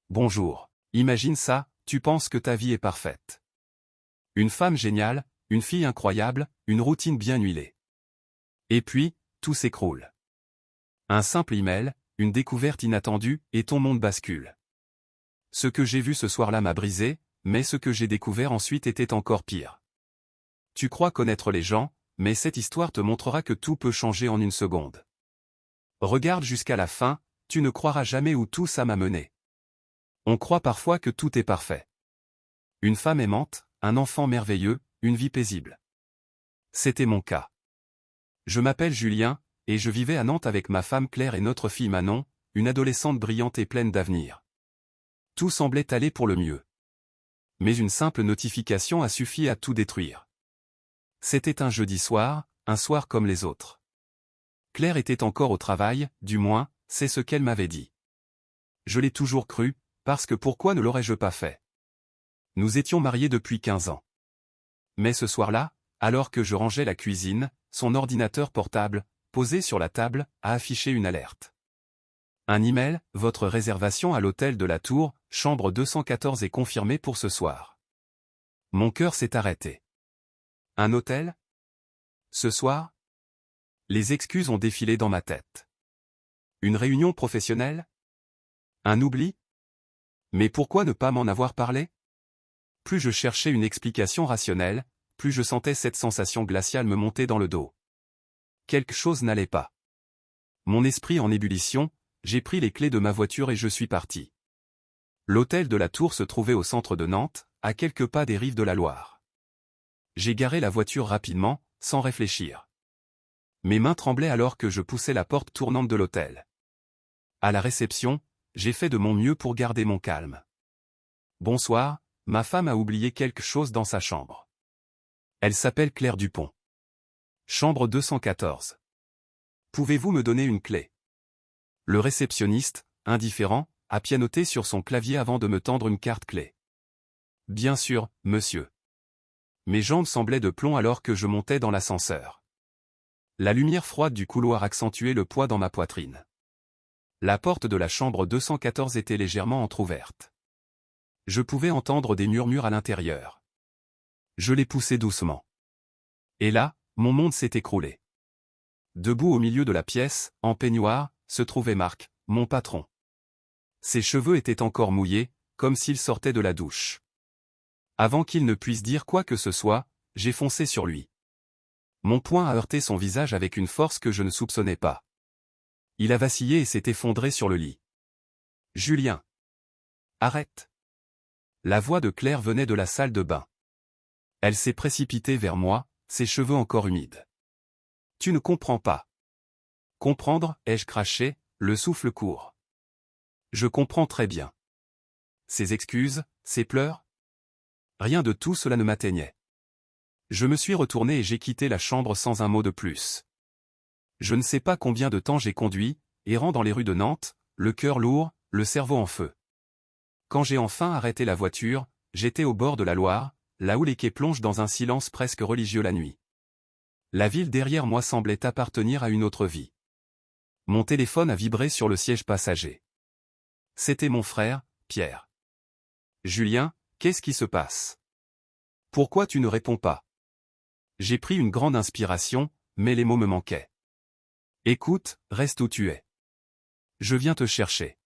Bonjour. Imagine ça, tu penses que ta vie est parfaite. Une femme géniale, une fille incroyable, une routine bien huilée. Et puis, tout s'écroule. Un simple email, une découverte inattendue, et ton monde bascule. Ce que j'ai vu ce soir-là m'a brisé, mais ce que j'ai découvert ensuite était encore pire. Tu crois connaître les gens, mais cette histoire te montrera que tout peut changer en une seconde. Regarde jusqu'à la fin, tu ne croiras jamais où tout ça m'a mené. On croit parfois que tout est parfait. Une femme aimante, un enfant merveilleux, une vie paisible. C'était mon cas. Je m'appelle Julien, et je vivais à Nantes avec ma femme Claire et notre fille Manon, une adolescente brillante et pleine d'avenir. Tout semblait aller pour le mieux. Mais une simple notification a suffi à tout détruire. C'était un jeudi soir, un soir comme les autres. Claire était encore au travail, du moins, c'est ce qu'elle m'avait dit. Je l'ai toujours cru, parce que pourquoi ne l'aurais-je pas fait? Nous étions mariés depuis 15 ans. Mais ce soir-là, alors que je rangeais la cuisine, son ordinateur portable, posé sur la table, a affiché une alerte. Un email, votre réservation à l'hôtel de la Tour, chambre 214 est confirmée pour ce soir. Mon cœur s'est arrêté. Un hôtel? Ce soir? Les excuses ont défilé dans ma tête. Une réunion professionnelle? Un oubli? Mais pourquoi ne pas m'en avoir parlé? Plus je cherchais une explication rationnelle, plus je sentais cette sensation glaciale me monter dans le dos. Quelque chose n'allait pas. Mon esprit en ébullition, j'ai pris les clés de ma voiture et je suis parti. L'hôtel de la Tour se trouvait au centre de Nantes, à quelques pas des rives de la Loire. J'ai garé la voiture rapidement, sans réfléchir. Mes mains tremblaient alors que je poussais la porte tournante de l'hôtel. À la réception, j'ai fait de mon mieux pour garder mon calme. Bonsoir, ma femme a oublié quelque chose dans sa chambre. Elle s'appelle Claire Dupont. Chambre 214. Pouvez-vous me donner une clé? Le réceptionniste, indifférent, a pianoté sur son clavier avant de me tendre une carte clé. Bien sûr, monsieur. Mes jambes semblaient de plomb alors que je montais dans l'ascenseur. La lumière froide du couloir accentuait le poids dans ma poitrine. La porte de la chambre 214 était légèrement entr'ouverte. Je pouvais entendre des murmures à l'intérieur. Je les poussai doucement. Et là, mon monde s'est écroulé. Debout au milieu de la pièce, en peignoir, se trouvait Marc, mon patron. Ses cheveux étaient encore mouillés, comme s'il sortait de la douche. Avant qu'il ne puisse dire quoi que ce soit, j'ai foncé sur lui. Mon poing a heurté son visage avec une force que je ne soupçonnais pas. Il a vacillé et s'est effondré sur le lit. Julien. Arrête. La voix de Claire venait de la salle de bain. Elle s'est précipitée vers moi, ses cheveux encore humides. Tu ne comprends pas. Comprendre, ai-je craché, le souffle court. Je comprends très bien. Ses excuses, ses pleurs? Rien de tout cela ne m'atteignait. Je me suis retourné et j'ai quitté la chambre sans un mot de plus. Je ne sais pas combien de temps j'ai conduit, errant dans les rues de Nantes, le cœur lourd, le cerveau en feu. Quand j'ai enfin arrêté la voiture, j'étais au bord de la Loire, là où les quais plongent dans un silence presque religieux la nuit. La ville derrière moi semblait appartenir à une autre vie. Mon téléphone a vibré sur le siège passager. C'était mon frère, Pierre. Julien, qu'est-ce qui se passe? Pourquoi tu ne réponds pas? J'ai pris une grande inspiration, mais les mots me manquaient. Écoute, reste où tu es. Je viens te chercher.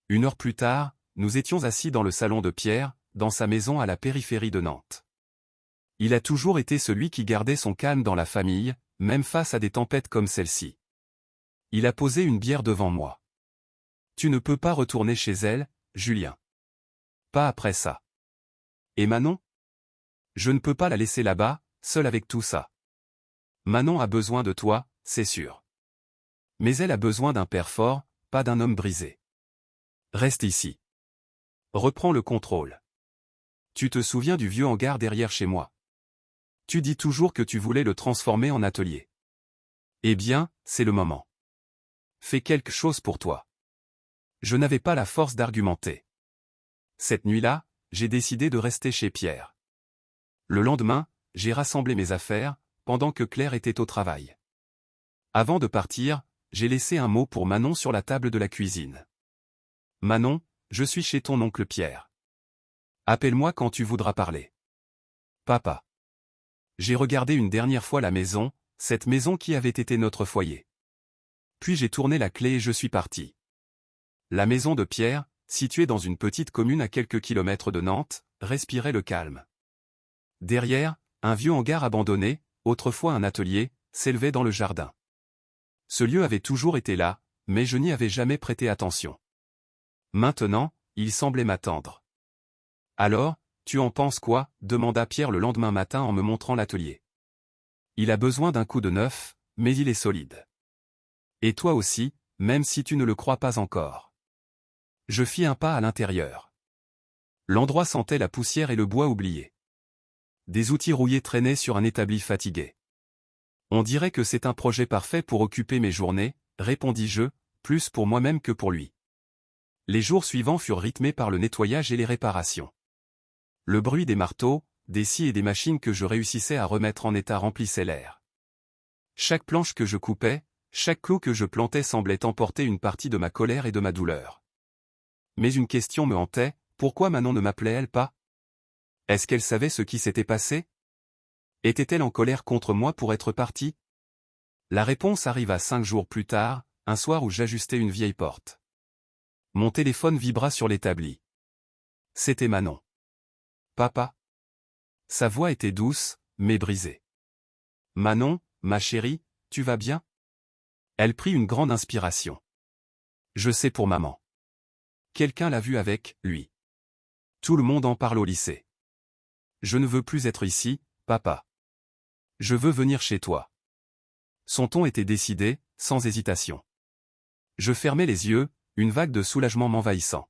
1 heure plus tard, nous étions assis dans le salon de Pierre, dans sa maison à la périphérie de Nantes. Il a toujours été celui qui gardait son calme dans la famille, même face à des tempêtes comme celle-ci. Il a posé une bière devant moi. Tu ne peux pas retourner chez elle, Julien. Pas après ça. Et Manon? Je ne peux pas la laisser là-bas, seule avec tout ça. Manon a besoin de toi, c'est sûr. Mais elle a besoin d'un père fort, pas d'un homme brisé. Reste ici. Reprends le contrôle. Tu te souviens du vieux hangar derrière chez moi? Tu dis toujours que tu voulais le transformer en atelier. Eh bien, c'est le moment. Fais quelque chose pour toi. Je n'avais pas la force d'argumenter. Cette nuit-là, j'ai décidé de rester chez Pierre. Le lendemain, j'ai rassemblé mes affaires, pendant que Claire était au travail. Avant de partir, j'ai laissé un mot pour Manon sur la table de la cuisine. Manon, je suis chez ton oncle Pierre. Appelle-moi quand tu voudras parler. Papa. J'ai regardé une dernière fois la maison, cette maison qui avait été notre foyer. Puis j'ai tourné la clé et je suis parti. La maison de Pierre, située dans une petite commune à quelques kilomètres de Nantes, respirait le calme. Derrière, un vieux hangar abandonné, autrefois un atelier, s'élevait dans le jardin. Ce lieu avait toujours été là, mais je n'y avais jamais prêté attention. Maintenant, il semblait m'attendre. Alors, tu en penses quoi? Demanda Pierre le lendemain matin en me montrant l'atelier. Il a besoin d'un coup de neuf, mais il est solide. Et toi aussi, même si tu ne le crois pas encore. Je fis un pas à l'intérieur. L'endroit sentait la poussière et le bois oublié. Des outils rouillés traînaient sur un établi fatigué. On dirait que c'est un projet parfait pour occuper mes journées, répondis-je, plus pour moi-même que pour lui. Les jours suivants furent rythmés par le nettoyage et les réparations. Le bruit des marteaux, des scies et des machines que je réussissais à remettre en état remplissait l'air. Chaque planche que je coupais, chaque clou que je plantais semblait emporter une partie de ma colère et de ma douleur. Mais une question me hantait, pourquoi Manon ne m'appelait-elle pas? Est-ce qu'elle savait ce qui s'était passé? Était-elle en colère contre moi pour être partie? La réponse arriva 5 jours plus tard, un soir où j'ajustais une vieille porte. Mon téléphone vibra sur l'établi. C'était Manon. Papa? Sa voix était douce, mais brisée. Manon, ma chérie, tu vas bien? Elle prit une grande inspiration. Je sais pour maman. Quelqu'un l'a vue avec lui. Tout le monde en parle au lycée. Je ne veux plus être ici, papa. Je veux venir chez toi. Son ton était décidé, sans hésitation. Je fermai les yeux, une vague de soulagement m'envahissant.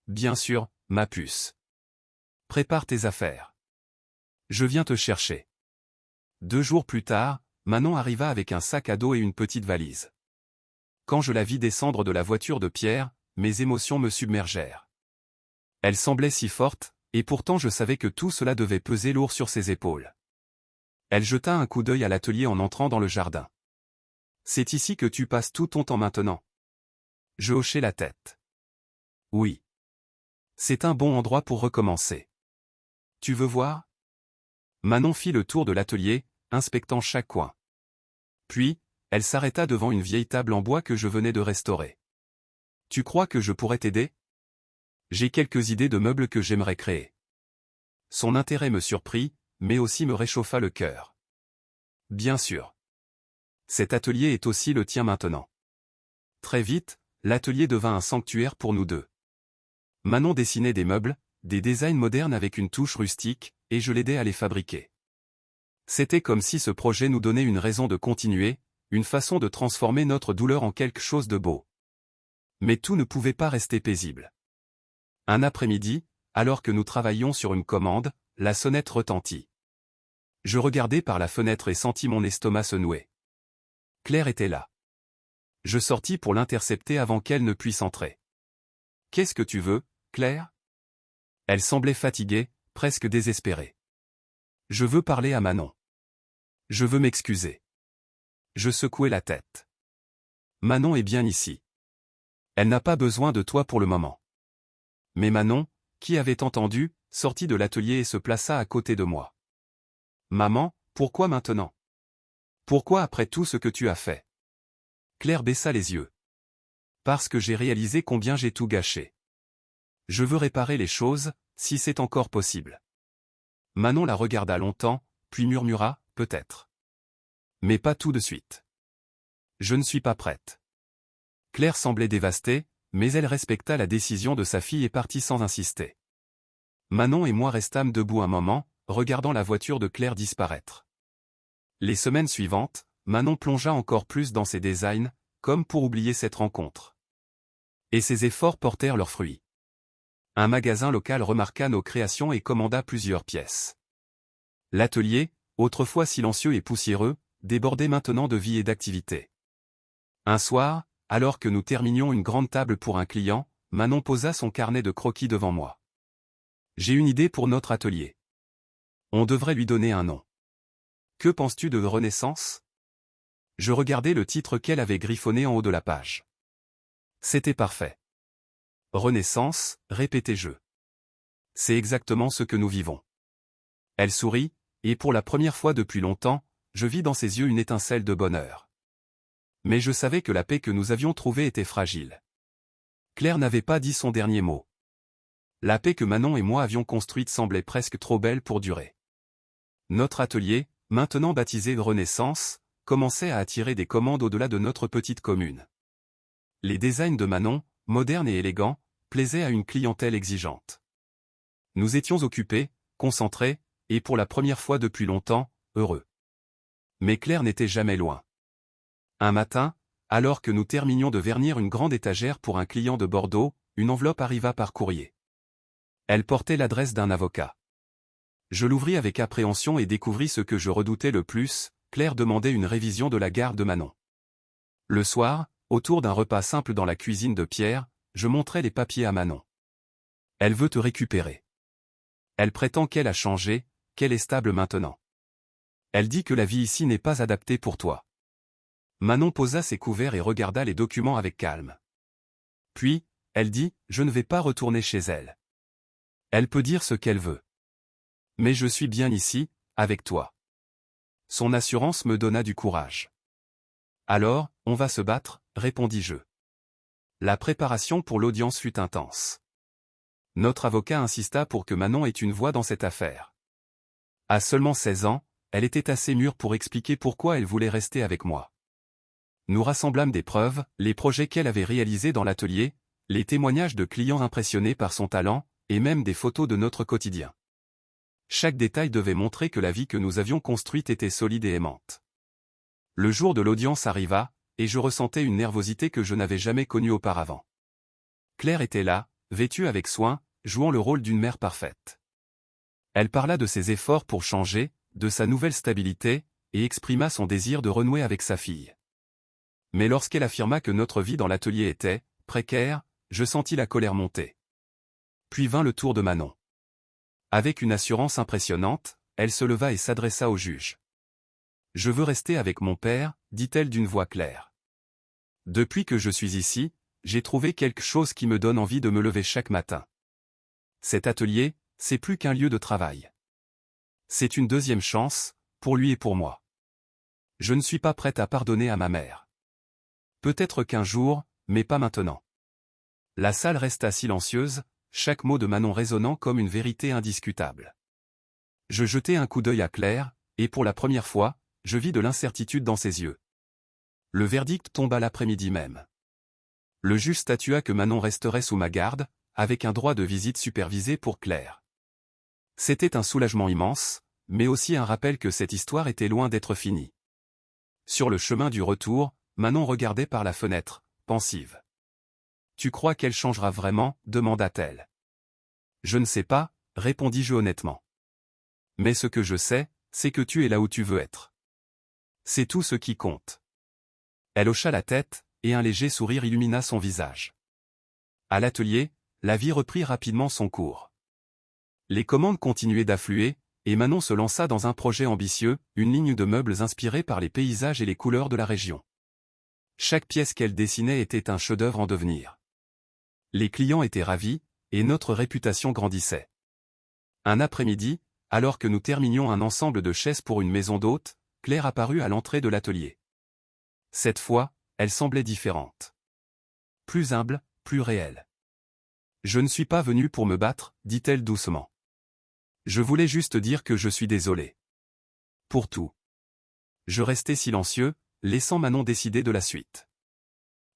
Bien sûr, ma puce. Prépare tes affaires. Je viens te chercher. 2 jours plus tard, Manon arriva avec un sac à dos et une petite valise. Quand je la vis descendre de la voiture de Pierre, mes émotions me submergèrent. Elle semblait si forte, et pourtant je savais que tout cela devait peser lourd sur ses épaules. Elle jeta un coup d'œil à l'atelier en entrant dans le jardin. C'est ici que tu passes tout ton temps maintenant. Je hochai la tête. Oui. C'est un bon endroit pour recommencer. Tu veux voir? Manon fit le tour de l'atelier, inspectant chaque coin. Puis, elle s'arrêta devant une vieille table en bois que je venais de restaurer. Tu crois que je pourrais t'aider? J'ai quelques idées de meubles que j'aimerais créer. Son intérêt me surprit, mais aussi me réchauffa le cœur. Bien sûr. Cet atelier est aussi le tien maintenant. Très vite, l'atelier devint un sanctuaire pour nous deux. Manon dessinait des meubles, des designs modernes avec une touche rustique, et je l'aidais à les fabriquer. C'était comme si ce projet nous donnait une raison de continuer, une façon de transformer notre douleur en quelque chose de beau. Mais tout ne pouvait pas rester paisible. Un après-midi, alors que nous travaillions sur une commande, la sonnette retentit. Je regardai par la fenêtre et sentis mon estomac se nouer. Claire était là. Je sortis pour l'intercepter avant qu'elle ne puisse entrer. « Qu'est-ce que tu veux, Claire ?» Elle semblait fatiguée, presque désespérée. « Je veux parler à Manon. Je veux m'excuser. » Je secouai la tête. « Manon est bien ici. Elle n'a pas besoin de toi pour le moment. » Mais Manon, qui avait entendu, sortit de l'atelier et se plaça à côté de moi. « Maman, pourquoi maintenant? Pourquoi après tout ce que tu as fait? » Claire baissa les yeux. « Parce que j'ai réalisé combien j'ai tout gâché. Je veux réparer les choses, si c'est encore possible. » Manon la regarda longtemps, puis murmura, « Peut-être. Mais pas tout de suite. Je ne suis pas prête. » Claire semblait dévastée, mais elle respecta la décision de sa fille et partit sans insister. Manon et moi restâmes debout un moment, regardant la voiture de Claire disparaître. Les semaines suivantes, Manon plongea encore plus dans ses designs, comme pour oublier cette rencontre. Et ses efforts portèrent leurs fruits. Un magasin local remarqua nos créations et commanda plusieurs pièces. L'atelier, autrefois silencieux et poussiéreux, débordait maintenant de vie et d'activité. Un soir, alors que nous terminions une grande table pour un client, Manon posa son carnet de croquis devant moi. « J'ai une idée pour notre atelier. On devrait lui donner un nom. Que penses-tu de Renaissance ?» Je regardai le titre qu'elle avait griffonné en haut de la page. C'était parfait. Renaissance, répétai-je. C'est exactement ce que nous vivons. Elle sourit, et pour la première fois depuis longtemps, je vis dans ses yeux une étincelle de bonheur. Mais je savais que la paix que nous avions trouvée était fragile. Claire n'avait pas dit son dernier mot. La paix que Manon et moi avions construite semblait presque trop belle pour durer. Notre atelier, maintenant baptisé de Renaissance, commençait à attirer des commandes au-delà de notre petite commune. Les designs de Manon, modernes et élégants, plaisaient à une clientèle exigeante. Nous étions occupés, concentrés, et pour la première fois depuis longtemps, heureux. Mais Claire n'était jamais loin. Un matin, alors que nous terminions de vernir une grande étagère pour un client de Bordeaux, une enveloppe arriva par courrier. Elle portait l'adresse d'un avocat. Je l'ouvris avec appréhension et découvris ce que je redoutais le plus, Claire demandait une révision de la garde de Manon. Le soir, autour d'un repas simple dans la cuisine de Pierre, je montrai les papiers à Manon. Elle veut te récupérer. Elle prétend qu'elle a changé, qu'elle est stable maintenant. Elle dit que la vie ici n'est pas adaptée pour toi. Manon posa ses couverts et regarda les documents avec calme. Puis, elle dit, je ne vais pas retourner chez elle. Elle peut dire ce qu'elle veut. Mais je suis bien ici, avec toi. Son assurance me donna du courage. Alors, on va se battre, répondis-je. La préparation pour l'audience fut intense. Notre avocat insista pour que Manon ait une voix dans cette affaire. À seulement 16 ans, elle était assez mûre pour expliquer pourquoi elle voulait rester avec moi. Nous rassemblâmes des preuves, les projets qu'elle avait réalisés dans l'atelier, les témoignages de clients impressionnés par son talent, et même des photos de notre quotidien. Chaque détail devait montrer que la vie que nous avions construite était solide et aimante. Le jour de l'audience arriva, et je ressentais une nervosité que je n'avais jamais connue auparavant. Claire était là, vêtue avec soin, jouant le rôle d'une mère parfaite. Elle parla de ses efforts pour changer, de sa nouvelle stabilité, et exprima son désir de renouer avec sa fille. Mais lorsqu'elle affirma que notre vie dans l'atelier était précaire, je sentis la colère monter. Puis vint le tour de Manon. Avec une assurance impressionnante, elle se leva et s'adressa au juge. « Je veux rester avec mon père, dit-elle d'une voix claire. Depuis que je suis ici, j'ai trouvé quelque chose qui me donne envie de me lever chaque matin. Cet atelier, c'est plus qu'un lieu de travail. C'est une deuxième chance, pour lui et pour moi. Je ne suis pas prête à pardonner à ma mère. Peut-être qu'un jour, mais pas maintenant. » La salle resta silencieuse, chaque mot de Manon résonnant comme une vérité indiscutable. Je jetai un coup d'œil à Claire, et pour la première fois, je vis de l'incertitude dans ses yeux. Le verdict tomba l'après-midi même. Le juge statua que Manon resterait sous ma garde, avec un droit de visite supervisé pour Claire. C'était un soulagement immense, mais aussi un rappel que cette histoire était loin d'être finie. Sur le chemin du retour, Manon regardait par la fenêtre, pensive. « Tu crois qu'elle changera vraiment » demanda-t-elle. « Je ne sais pas, répondis-je honnêtement. Mais ce que je sais, c'est que tu es là où tu veux être. C'est tout ce qui compte. » Elle hocha la tête, et un léger sourire illumina son visage. À l'atelier, la vie reprit rapidement son cours. Les commandes continuaient d'affluer, et Manon se lança dans un projet ambitieux, une ligne de meubles inspirée par les paysages et les couleurs de la région. Chaque pièce qu'elle dessinait était un chef-d'œuvre en devenir. Les clients étaient ravis, et notre réputation grandissait. Un après-midi, alors que nous terminions un ensemble de chaises pour une maison d'hôtes, Claire apparut à l'entrée de l'atelier. Cette fois, elle semblait différente. Plus humble, plus réelle. « Je ne suis pas venue pour me battre, dit-elle doucement. Je voulais juste dire que je suis désolée. Pour tout. » Je restai silencieux, laissant Manon décider de la suite.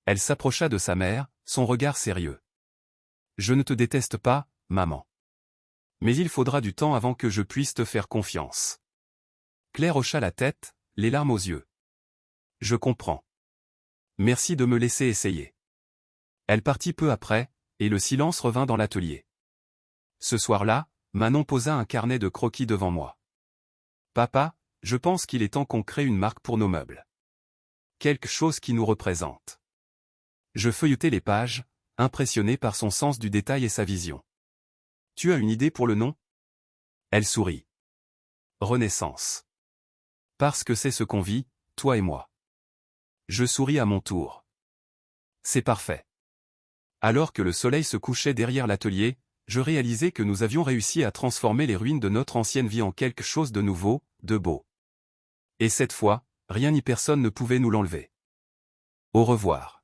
Elle s'approcha de sa mère, son regard sérieux. « Je ne te déteste pas, maman. Mais il faudra du temps avant que je puisse te faire confiance. » Claire hocha la tête, les larmes aux yeux. « Je comprends. Merci de me laisser essayer. » Elle partit peu après, et le silence revint dans l'atelier. Ce soir-là, Manon posa un carnet de croquis devant moi. « Papa, je pense qu'il est temps qu'on crée une marque pour nos meubles. Quelque chose qui nous représente. » Je feuilletai les pages, impressionné par son sens du détail et sa vision. « Tu as une idée pour le nom ?» Elle sourit. « Renaissance. Parce que c'est ce qu'on vit, toi et moi. » Je souris à mon tour. « C'est parfait. » Alors que le soleil se couchait derrière l'atelier, je réalisais que nous avions réussi à transformer les ruines de notre ancienne vie en quelque chose de nouveau, de beau. Et cette fois, rien ni personne ne pouvait nous l'enlever. Au revoir.